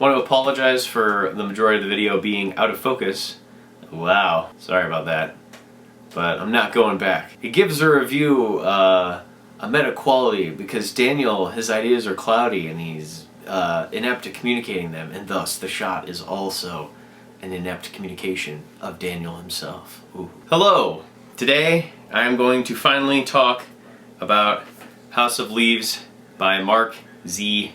Want to apologize for the majority of the video being out of focus. Wow, sorry about that. But I'm not going back. It gives the review a meta quality because Daniel, his ideas are cloudy and he's inept at communicating them, and thus the shot is also an inept communication of Daniel himself. Ooh. Hello! Today I am going to finally talk about House of Leaves by Mark Z.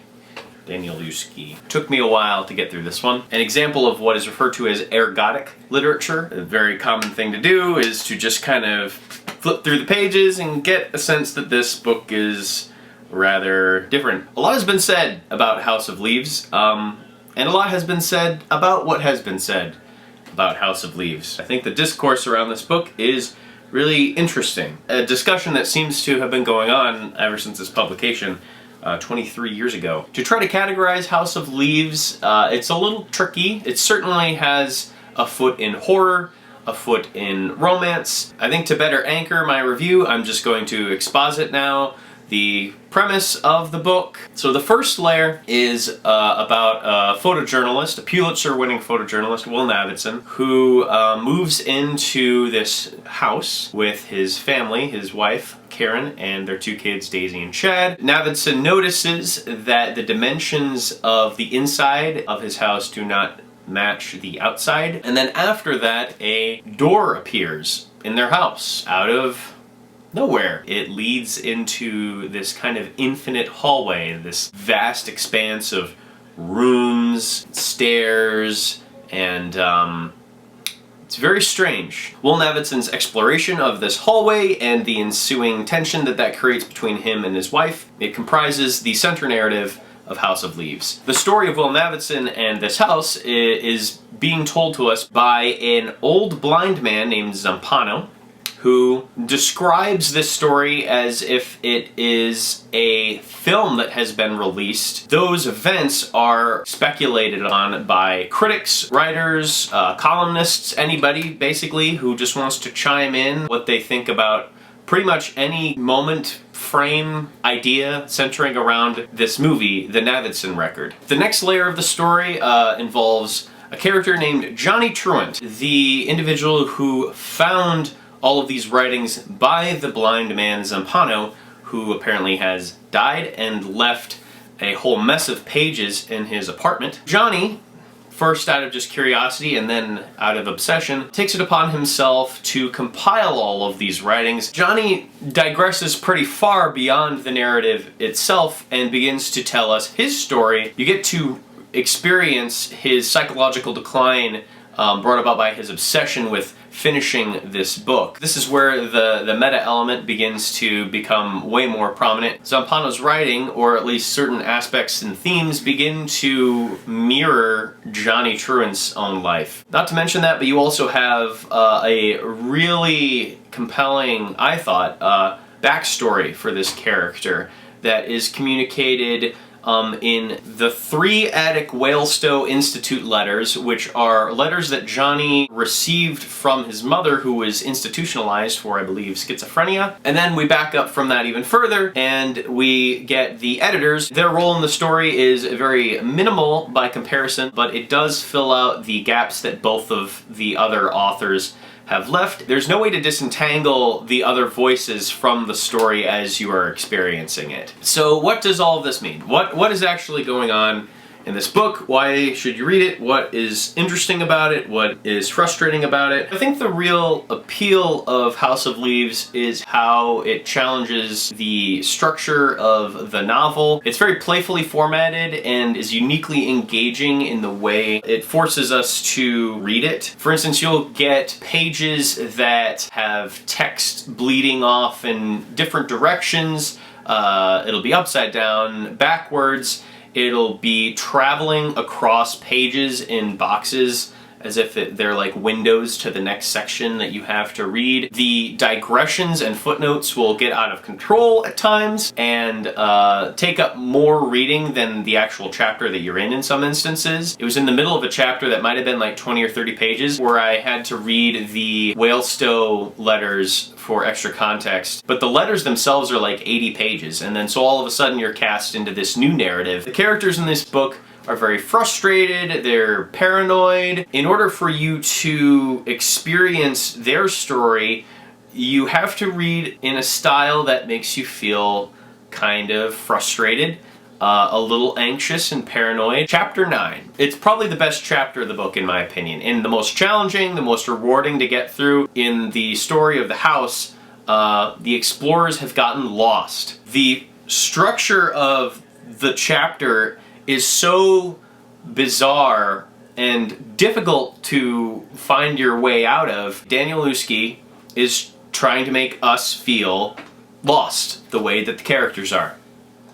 Danielewski. Took me a while to get through this one. An example of what is referred to as ergodic literature. A very common thing to do is to just kind of flip through the pages and get a sense that this book is rather different. A lot has been said about House of Leaves, and a lot has been said about what has been said about House of Leaves. I think the discourse around this book is really interesting. A discussion that seems to have been going on ever since its publication 23 years ago. To try to categorize House of Leaves, it's a little tricky. It certainly has a foot in horror, a foot in romance. I think to better anchor my review, I'm just going to exposit now the premise of the book. So the first layer is about a photojournalist, a Pulitzer-winning photojournalist, Will Navidson, who moves into this house with his family, his wife, Karen, and their two kids, Daisy and Chad. Navidson notices that the dimensions of the inside of his house do not match the outside, and then after that, a door appears in their house out of nowhere. It leads into this kind of infinite hallway, this vast expanse of rooms, stairs, and it's very strange. Will Navidson's exploration of this hallway and the ensuing tension that creates between him and his wife, it comprises the center narrative of House of Leaves. The story of Will Navidson and this house is being told to us by an old blind man named Zampano, who describes this story as if it is a film that has been released. Those events are speculated on by critics, writers, columnists, anybody basically who just wants to chime in what they think about pretty much any moment, frame, idea centering around this movie, the Navidson record. The next layer of the story involves a character named Johnny Truant, the individual who found all of these writings by the blind man Zampano, who apparently has died and left a whole mess of pages in his apartment. Johnny, first out of just curiosity and then out of obsession, takes it upon himself to compile all of these writings. Johnny digresses pretty far beyond the narrative itself and begins to tell us his story. You get to experience his psychological decline brought about by his obsession with finishing this book. This is where the meta element begins to become way more prominent. Zampano's writing, or at least certain aspects and themes, begin to mirror Johnny Truant's own life. Not to mention that, but you also have a really compelling, I thought, backstory for this character that is communicated in the 3 Attic Whalestow Institute letters, which are letters that Johnny received from his mother, who was institutionalized for, I believe, schizophrenia. And then we back up from that even further, and we get the editors. Their role in the story is very minimal by comparison, but it does fill out the gaps that both of the other authors have left. There's no way to disentangle the other voices from the story as you are experiencing it. So what does all of this mean? What is actually going on in this book? Why should you read it? What is interesting about it? What is frustrating about it? I think the real appeal of House of Leaves is how it challenges the structure of the novel. It's very playfully formatted and is uniquely engaging in the way it forces us to read it. For instance, you'll get pages that have text bleeding off in different directions. It'll be upside down, backwards. It'll be traveling across pages in boxes as if they're like windows to the next section that you have to read. The digressions and footnotes will get out of control at times and take up more reading than the actual chapter that you're in some instances. It was in the middle of a chapter that might have been like 20 or 30 pages where I had to read the Whalestow letters for extra context, but the letters themselves are like 80 pages, and then so all of a sudden you're cast into this new narrative. The characters in this book are very frustrated, they're paranoid. In order for you to experience their story, you have to read in a style that makes you feel kind of frustrated, a little anxious and paranoid. Chapter 9. It's probably the best chapter of the book in my opinion, and the most challenging, the most rewarding to get through. In the story of the house, the explorers have gotten lost. The structure of the chapter is so bizarre and difficult to find your way out of. Danielewski is trying to make us feel lost the way that the characters are.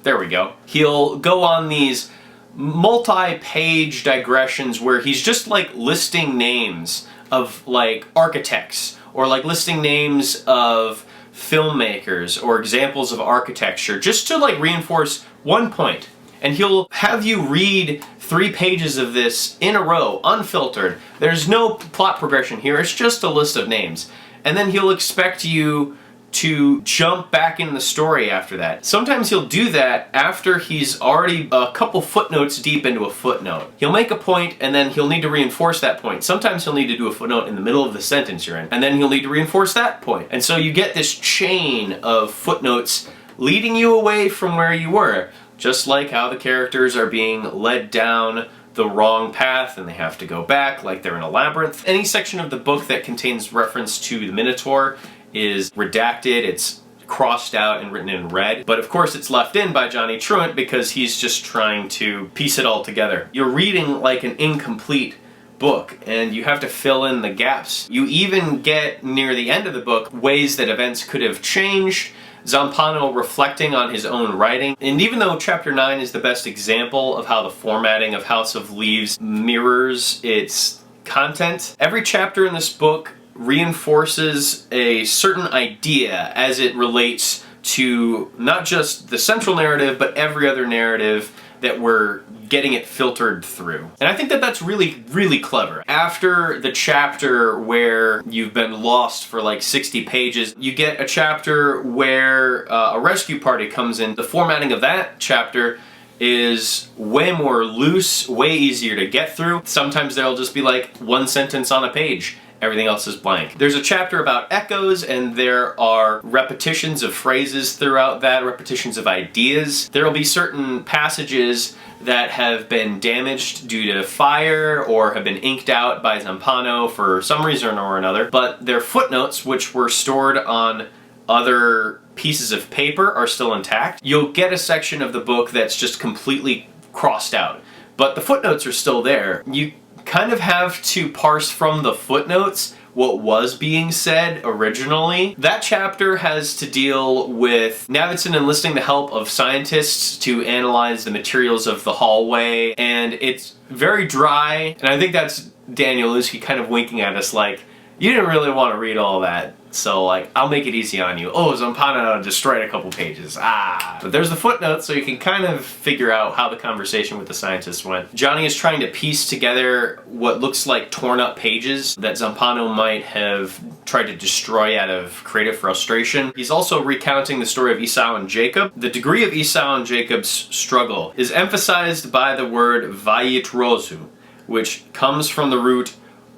There we go. He'll go on these multi-page digressions where he's just like listing names of like architects, or like listing names of filmmakers or examples of architecture, just to like reinforce one point. And he'll have you read 3 pages of this in a row, unfiltered. There's no plot progression here, it's just a list of names. And then he'll expect you to jump back in the story after that. Sometimes he'll do that after he's already a couple footnotes deep into a footnote. He'll make a point and then he'll need to reinforce that point. Sometimes he'll need to do a footnote in the middle of the sentence you're in, and then he'll need to reinforce that point. And so you get this chain of footnotes leading you away from where you were, just like how the characters are being led down the wrong path and they have to go back like they're in a labyrinth. Any section of the book that contains reference to the Minotaur is redacted, it's crossed out and written in red, but of course it's left in by Johnny Truant because he's just trying to piece it all together. You're reading like an incomplete book and you have to fill in the gaps. You even get near the end of the book ways that events could have changed, Zampano reflecting on his own writing. And even though chapter 9 is the best example of how the formatting of House of Leaves mirrors its content, every chapter in this book reinforces a certain idea as it relates to not just the central narrative, but every other narrative that we're getting it filtered through. And I think that that's really, really clever. After the chapter where you've been lost for like 60 pages, you get a chapter where a rescue party comes in. The formatting of that chapter is way more loose, way easier to get through. Sometimes there'll just be like one sentence on a page. Everything else is blank. There's a chapter about echoes, and there are repetitions of phrases throughout that, repetitions of ideas. There will be certain passages that have been damaged due to fire or have been inked out by Zampano for some reason or another, but their footnotes, which were stored on other pieces of paper, are still intact. You'll get a section of the book that's just completely crossed out, but the footnotes are still there. You kind of have to parse from the footnotes what was being said originally. That chapter has to deal with Navidson enlisting the help of scientists to analyze the materials of the hallway, and it's very dry, and I think that's Danielewski kind of winking at us like, you didn't really want to read all that, so like, I'll make it easy on you. Oh, Zampano destroyed a couple pages. But there's the footnotes, so you can kind of figure out how the conversation with the scientists went. Johnny is trying to piece together what looks like torn up pages that Zampano might have tried to destroy out of creative frustration. He's also recounting the story of Esau and Jacob. The degree of Esau and Jacob's struggle is emphasized by the word vayitrozu, which comes from the root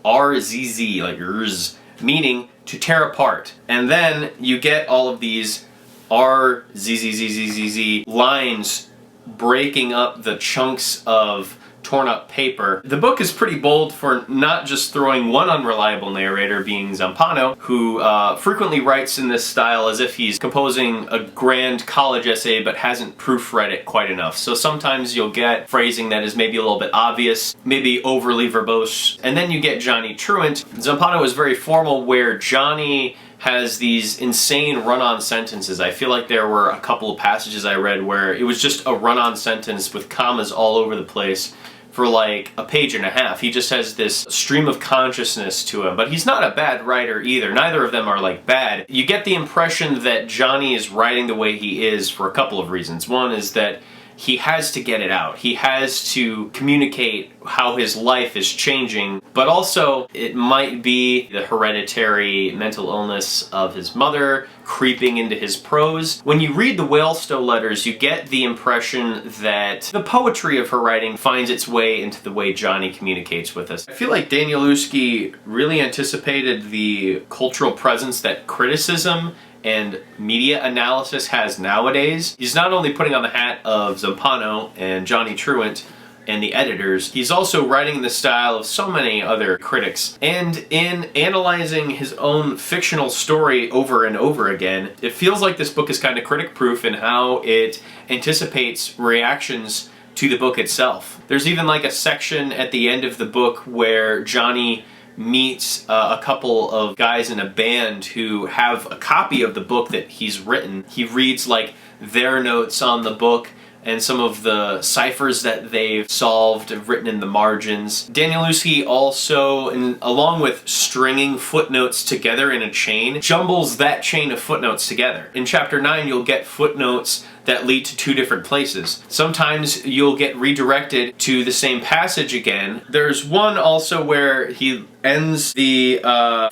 RZZ, like rz, meaning to tear apart. And then you get all of these RZZZZZ lines breaking up the chunks of torn up paper. The book is pretty bold for not just throwing one unreliable narrator, being Zampano, who frequently writes in this style as if he's composing a grand college essay but hasn't proofread it quite enough. So sometimes you'll get phrasing that is maybe a little bit obvious, maybe overly verbose, and then you get Johnny Truant. Zampano is very formal, where Johnny has these insane run-on sentences. I feel like there were a couple of passages I read where it was just a run-on sentence with commas all over the place for like a page and a half. He just has this stream of consciousness to him, but he's not a bad writer either. Neither of them are like bad. You get the impression that Johnny is writing the way he is for a couple of reasons. One is that he has to get it out. He has to communicate how his life is changing, but also it might be the hereditary mental illness of his mother creeping into his prose. When you read the Whalestow letters, you get the impression that the poetry of her writing finds its way into the way Johnny communicates with us. I feel like Danielewski really anticipated the cultural presence that criticism and media analysis has nowadays. He's not only putting on the hat of Zampano and Johnny Truant and the editors, he's also writing in the style of so many other critics. And in analyzing his own fictional story over and over again, it feels like this book is kind of critic-proof in how it anticipates reactions to the book itself. There's even like a section at the end of the book where Johnny meets a couple of guys in a band who have a copy of the book that he's written. He reads like their notes on the book and some of the ciphers that they've solved written in the margins. Danielewski also, along with stringing footnotes together in a chain, jumbles that chain of footnotes together. In chapter 9, you'll get footnotes that lead to two different places. Sometimes you'll get redirected to the same passage again. There's one also where he ends the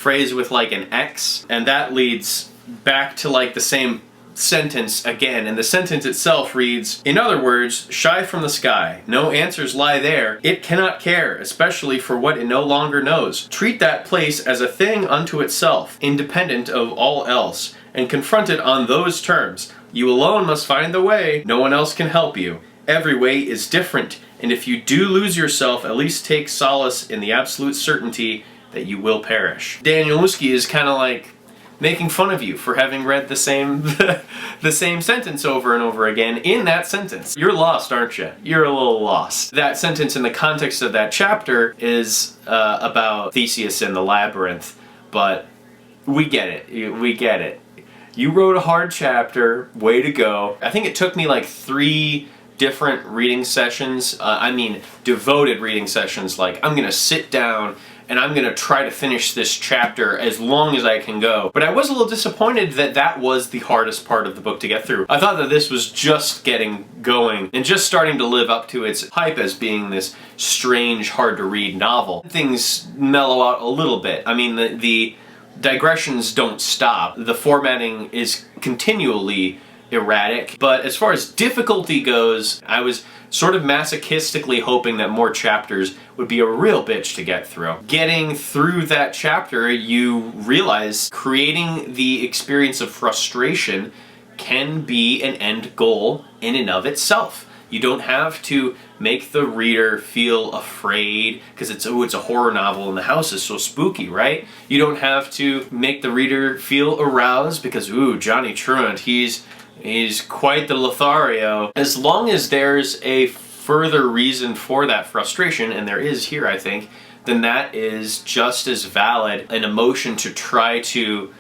phrase with like an X, and that leads back to like the same sentence again, and the sentence itself reads, "In other words, shy from the sky. No answers lie there. It cannot care, especially for what it no longer knows. Treat that place as a thing unto itself, independent of all else, and confront it on those terms. You alone must find the way. No one else can help you. Every way is different, and if you do lose yourself, at least take solace in the absolute certainty that you will perish." Danielewski is kind of like making fun of you for having read the same the same sentence over and over again in that sentence. You're lost, aren't you? You're a little lost. That sentence in the context of that chapter is about Theseus and the labyrinth, but we get it. We get it. You wrote a hard chapter. Way to go. I think it took me like 3 different reading sessions. I mean, devoted reading sessions. Like, I'm gonna sit down and I'm gonna try to finish this chapter as long as I can go. But I was a little disappointed that that was the hardest part of the book to get through. I thought that this was just getting going and just starting to live up to its hype as being this strange, hard to read novel. Things mellow out a little bit. I mean, the digressions don't stop. The formatting is continually erratic, but as far as difficulty goes, I was sort of masochistically hoping that more chapters would be a real bitch to get through. Getting through that chapter, you realize creating the experience of frustration can be an end goal in and of itself. You don't have to make the reader feel afraid because it's a horror novel and the house is so spooky, right? You don't have to make the reader feel aroused because, ooh, Johnny Truant, he's quite the Lothario. As long as there's a further reason for that frustration, and there is here, I think, then that is just as valid an emotion to try to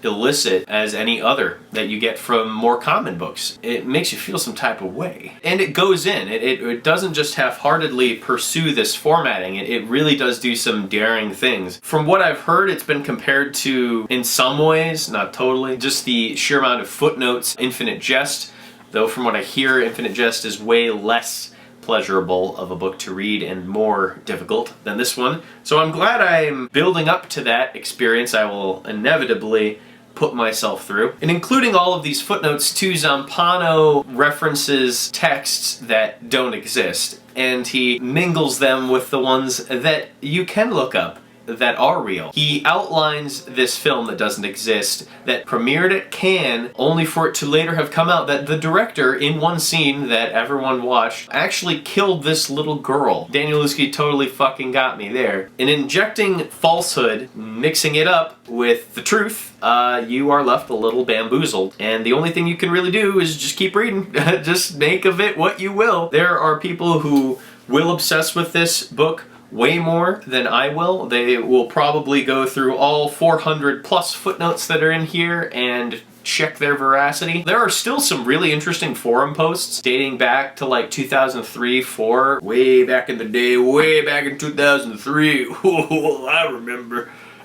elicit as any other that you get from more common books. It makes you feel some type of way. And it goes in. It doesn't just half-heartedly pursue this formatting. It really does do some daring things. From what I've heard, it's been compared to, in some ways, not totally, just the sheer amount of footnotes, Infinite Jest, though from what I hear, Infinite Jest is way less pleasurable of a book to read and more difficult than this one. So I'm glad I'm building up to that experience. I will inevitably put myself through. And including all of these footnotes too, Zampano references texts that don't exist, and he mingles them with the ones that you can look up that are real. He outlines this film that doesn't exist, that premiered at Cannes, only for it to later have come out that the director, in one scene that everyone watched, actually killed this little girl. Danielewski totally fucking got me there. In injecting falsehood, mixing it up with the truth, you are left a little bamboozled. And the only thing you can really do is just keep reading. Just make of it what you will. There are people who will obsess with this book way more than I will. They will probably go through all 400 plus footnotes that are in here and check their veracity. There are still some really interesting forum posts dating back to like 2003, 4, way back in the day, way back in 2003.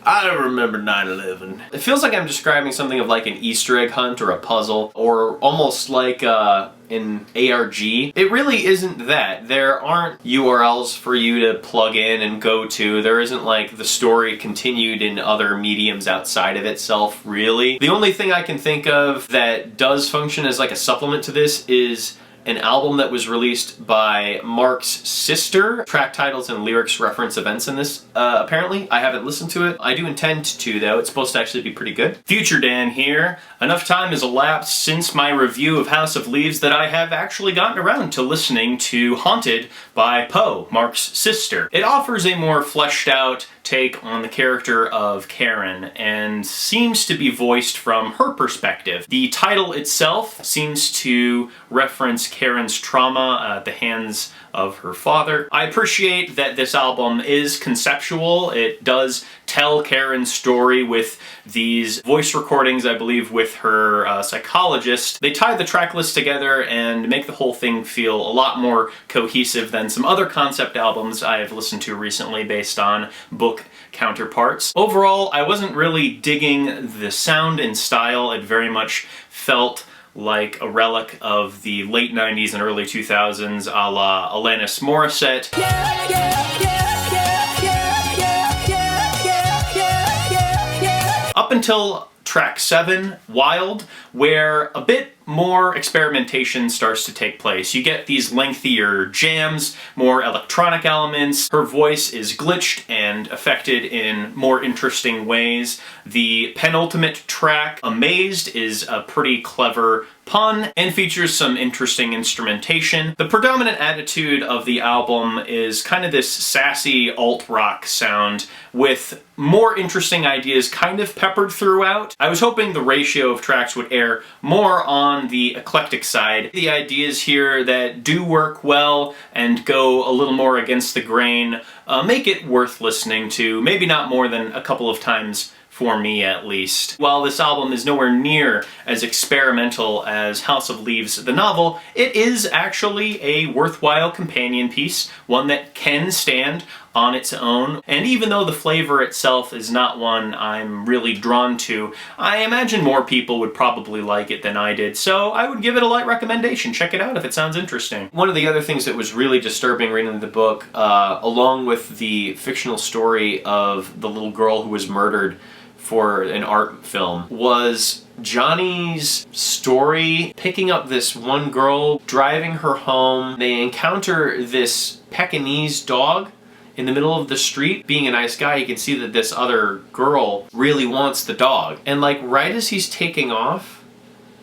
I I remember 9/11. It feels like I'm describing something of like an Easter egg hunt or a puzzle, or almost like an ARG. It really isn't that. There aren't URLs for you to plug in and go to. There isn't like the story continued in other mediums outside of itself, really. The only thing I can think of that does function as like a supplement to this is an album that was released by Mark's sister. Track titles and lyrics reference events in this, apparently. I haven't listened to it. I do intend to, though. It's supposed to actually be pretty good. Future Dan here. Enough time has elapsed since my review of House of Leaves that I have actually gotten around to listening to Haunted by Poe, Mark's sister. It offers a more fleshed out take on the character of Karen and seems to be voiced from her perspective. The title itself seems to reference Karen's trauma at the hands of her father. I appreciate that this album is conceptual. It does tell Karen's story with these voice recordings, I believe, with her psychologist. They tie the track list together and make the whole thing feel a lot more cohesive than some other concept albums I have listened to recently based on book counterparts. Overall, I wasn't really digging the sound and style. It very much felt like a relic of the late 90s and early 2000s, a la Alanis Morissette. Up until track 7, Wild, where a bit more experimentation starts to take place. You get these lengthier jams, more electronic elements. Her voice is glitched and affected in more interesting ways. The penultimate track, Amazed, is a pretty clever pun and features some interesting instrumentation. The predominant attitude of the album is kind of this sassy alt-rock sound with more interesting ideas kind of peppered throughout. I was hoping the ratio of tracks would err more on the eclectic side. The ideas here that do work well and go a little more against the grain make it worth listening to, maybe not more than a couple of times for me at least. While this album is nowhere near as experimental as House of Leaves, the novel, it is actually a worthwhile companion piece, one that can stand on its own. And even though the flavor itself is not one I'm really drawn to, I imagine more people would probably like it than I did, so I would give it a light recommendation. Check it out if it sounds interesting. One of the other things that was really disturbing reading the book, along with the fictional story of the little girl who was murdered for an art film, was Johnny's story picking up this one girl, driving her home. They encounter this Pekingese dog in the middle of the street. Being a nice guy, you can see that this other girl really wants the dog. And like right as he's taking off,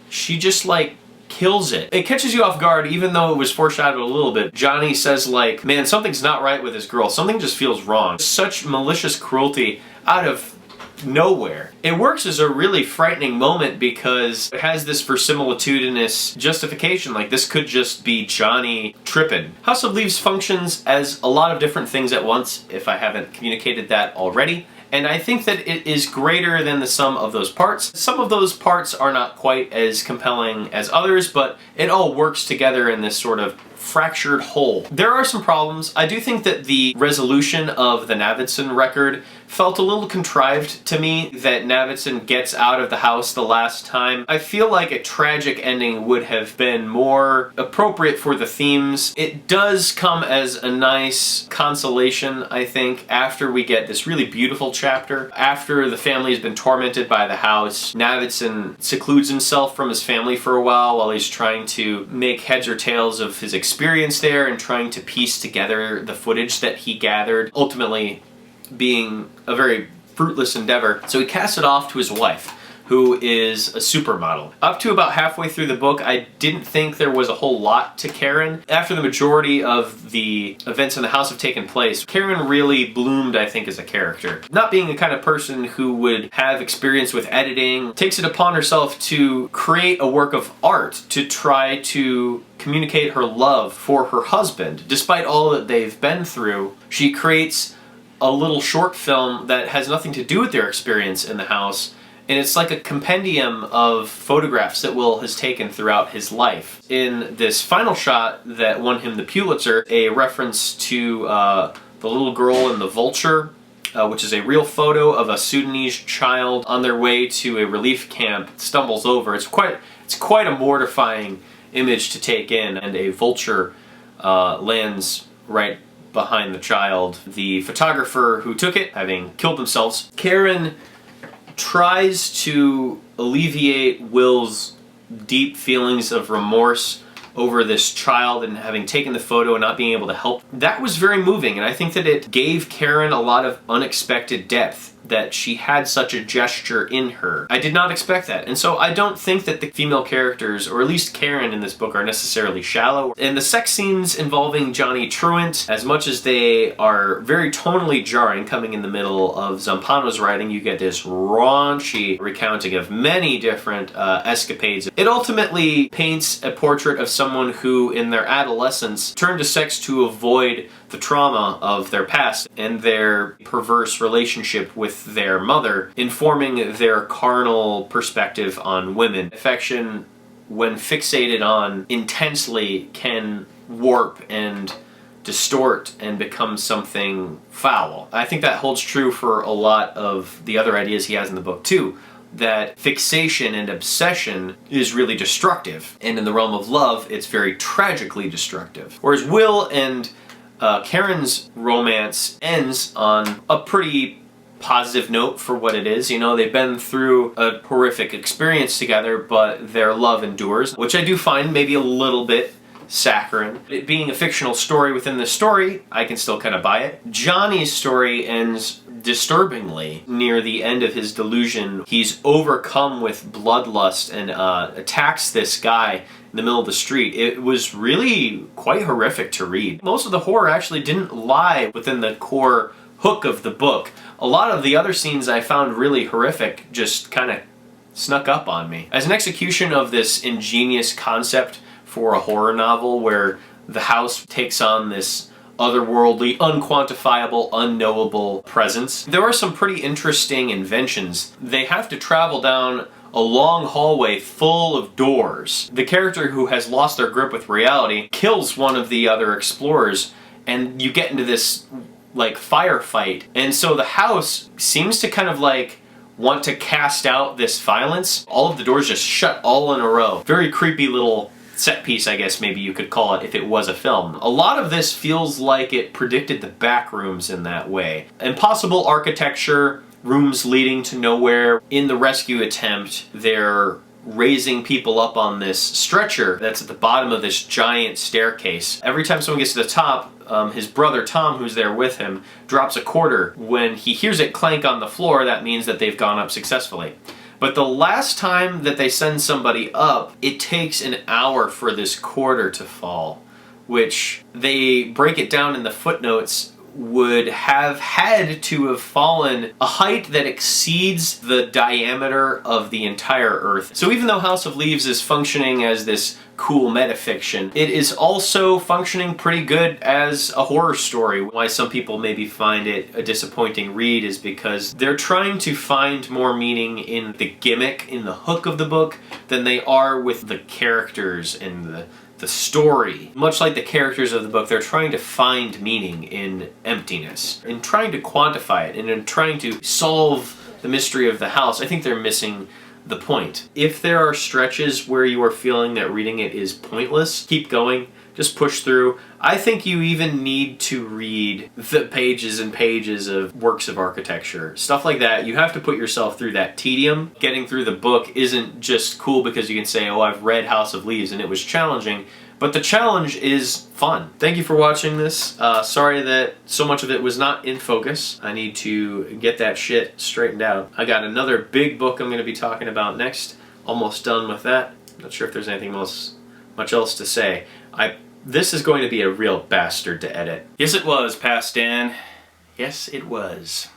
she just like kills it. It catches you off guard even though it was foreshadowed a little bit. Johnny says like, man, something's not right with this girl. Something just feels wrong. Such malicious cruelty out of nowhere. It works as a really frightening moment because it has this verisimilitudinous justification, like this could just be Johnny tripping. House of Leaves functions as a lot of different things at once, if I haven't communicated that already, and I think that it is greater than the sum of those parts. Some of those parts are not quite as compelling as others, but it all works together in this sort of fractured whole. There are some problems. I do think that the resolution of the Navidson record felt a little contrived to me, that Navidson gets out of the house the last time. I feel like a tragic ending would have been more appropriate for the themes. It does come as a nice consolation, I think, after we get this really beautiful chapter. After the family has been tormented by the house, Navidson secludes himself from his family for a while he's trying to make heads or tails of his experience there and trying to piece together the footage that he gathered, ultimately being a very fruitless endeavor. So he casts it off to his wife, who is a supermodel. Up to about halfway through the book, I didn't think there was a whole lot to Karen. After the majority of the events in the house have taken place, Karen really bloomed, I think, as a character. Not being the kind of person who would have experience with editing, takes it upon herself to create a work of art to try to communicate her love for her husband. Despite all that they've been through, she creates a little short film that has nothing to do with their experience in the house, and it's like a compendium of photographs that Will has taken throughout his life. In this final shot that won him the Pulitzer, a reference to the little girl in the vulture which is a real photo of a Sudanese child on their way to a relief camp, stumbles over. It's quite a mortifying image to take in, and a vulture lands right behind the child. The photographer who took it, having killed themselves, Karen tries to alleviate Will's deep feelings of remorse over this child and having taken the photo and not being able to help. That was very moving, and I think that it gave Karen a lot of unexpected depth, that she had such a gesture in her. I did not expect that, and so I don't think that the female characters, or at least Karen in this book, are necessarily shallow. And the sex scenes involving Johnny Truant, as much as they are very tonally jarring, coming in the middle of Zampano's writing, you get this raunchy recounting of many different escapades. It ultimately paints a portrait of someone who, in their adolescence, turned to sex to avoid the trauma of their past and their perverse relationship with their mother, informing their carnal perspective on women. Affection, when fixated on intensely, can warp and distort and become something foul. I think that holds true for a lot of the other ideas he has in the book too, that fixation and obsession is really destructive, and in the realm of love it's very tragically destructive. Whereas Will and Karen's romance ends on a pretty positive note for what it is. You know, they've been through a horrific experience together, but their love endures, which I do find maybe a little bit saccharine. It being a fictional story within the story, I can still kind of buy it. Johnny's story ends disturbingly near the end of his delusion. He's overcome with bloodlust and attacks this guy in the middle of the street. It was really quite horrific to read. Most of the horror actually didn't lie within the core hook of the book. A lot of the other scenes I found really horrific just kind of snuck up on me. As an execution of this ingenious concept for a horror novel where the house takes on this otherworldly, unquantifiable, unknowable presence, there are some pretty interesting inventions. They have to travel down a long hallway full of doors. The character who has lost their grip with reality kills one of the other explorers, and you get into this like firefight. And so the house seems to kind of like want to cast out this violence. All of the doors just shut all in a row. Very creepy little set piece, I guess maybe you could call it if it was a film. A lot of this feels like it predicted the back rooms in that way. Impossible architecture, rooms leading to nowhere. In the rescue attempt, they're raising people up on this stretcher that's at the bottom of this giant staircase. Every time someone gets to the top, his brother Tom, who's there with him, drops a quarter. When he hears it clank on the floor, that means that they've gone up successfully. But the last time that they send somebody up, it takes an hour for this quarter to fall, which they break it down in the footnotes would have had to have fallen a height that exceeds the diameter of the entire Earth. So even though House of Leaves is functioning as this cool metafiction, it is also functioning pretty good as a horror story. Why some people maybe find it a disappointing read is because they're trying to find more meaning in the gimmick, in the hook of the book, than they are with the characters and the story. Much like the characters of the book, they're trying to find meaning in emptiness, in trying to quantify it, and in trying to solve the mystery of the house. I think they're missing the point. If there are stretches where you are feeling that reading it is pointless, keep going. Just push through. I think you even need to read the pages and pages of works of architecture. Stuff like that. You have to put yourself through that tedium. Getting through the book isn't just cool because you can say, oh, I've read House of Leaves and it was challenging, but the challenge is fun. Thank you for watching this. Sorry that so much of it was not in focus. I need to get that shit straightened out. I got another big book I'm going to be talking about next. Almost done with that. Not sure if there's anything much else to say. This is going to be a real bastard to edit. Yes, it was, Past Dan. Yes, it was.